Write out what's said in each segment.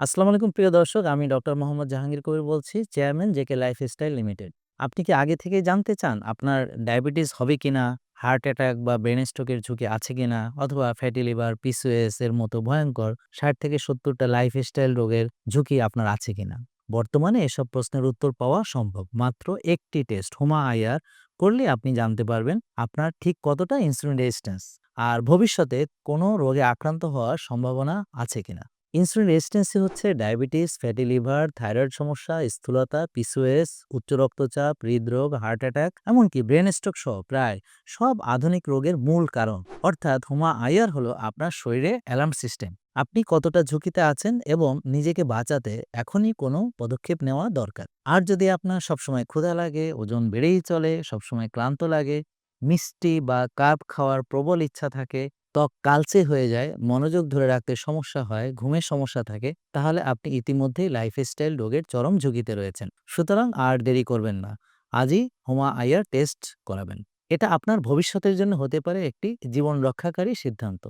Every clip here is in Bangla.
আসসালামু আলাইকুম প্রিয় দর্শক। আমি ডক্টর মোহাম্মদ জাহাঙ্গীর কবির বলছি, চেয়ারম্যান জেকে লাইফস্টাইল লিমিটেড। আপনি কি আগে থেকেই জানতে চান আপনার ডায়াবেটিস হবে কিনা, হার্ট অ্যাটাক বা ব্রেন স্ট্রোকের ঝুঁকি আছে কিনা, অথবা ফ্যাটি লিভার, পিসিওএস এর মতো ভয়ঙ্কর ৬০ থেকে ৭০ টা লাইফস্টাইল রোগের ঝুঁকি আপনার আছে কিনা? বর্তমানে এসব প্রশ্নের উত্তর পাওয়া সম্ভব। মাত্র একটি টেস্ট হুমা আইআর করলে আপনি জানতে পারবেন আপনার ঠিক কতটা ইনসুলিন রেজিস্ট্যান্স আর ভবিষ্যতে কোনো রোগে আক্রান্ত হওয়ার সম্ভাবনা আছে কিনা। ইনসুলিন রেজিস্ট্যান্সি হচ্ছে ডায়াবেটিস, ফ্যাটি লিভার, থাইরয়েড সমস্যা, স্থূলতা, পিসিওএস, উচ্চ রক্তচাপ, হৃদরোগ, হার্ট অ্যাটাক, এমনকি ব্রেন স্ট্রোক সহ প্রায় সব আধুনিক রোগের মূল কারণ। অর্থাৎ হুমা আইআর হলো আপনার শরীরে অ্যালার্ম সিস্টেম। আপনি কতটা ঝুঁকিতে আছেন এবং নিজেকে বাঁচাতে এখনই কোনো পদক্ষেপ নেওয়া দরকার। আর যদি আপনার সবসময় ক্ষুধা লাগে, ওজন বেড়েই চলে, সবসময় ক্লান্ত লাগে, মিষ্টি বা কার্ব খাওয়ার প্রবল ইচ্ছা থাকে, ত্বক কালচে হয়ে যায়, মনোযোগ ধরে রাখতে সমস্যা হয়, ঘুমের সমস্যা থাকে, তাহলে আপনি ইতিমধ্যেই লাইফস্টাইল রোগের চরম ঝুঁকিতে রয়েছেন। সুতরাং আর দেরি করবেন না। আজই হোমা আইআর টেস্ট করাবেন। এটা আপনার ভবিষ্যতের জন্য হতে পারে একটি জীবন রক্ষাকারী সিদ্ধান্ত।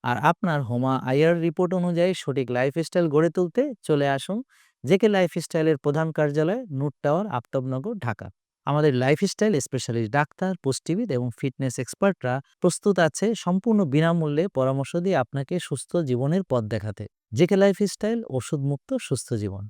আর আপনার হোমা আইআর রিপোর্ট অনুযায়ী সঠিক লাইফস্টাইল গড়ে তুলতে চলে আসুন জেকে লাইফস্টাইলের প্রধান কার্যালয়, নূর টাওয়ার, আফতাবনগর, ঢাকা। আমাদের লাইফস্টাইল স্পেশালিস্ট ডাক্তার, পুষ্টিবিদ এবং ফিটনেস এক্সপার্টরা প্রস্তুত আছে সম্পূর্ণ বিনামূল্যে পরামর্শ দিয়ে আপনাকে সুস্থ জীবনের পথ দেখাতে। জেকে লাইফস্টাইল, ওষুধ মুক্ত সুস্থ জীবন।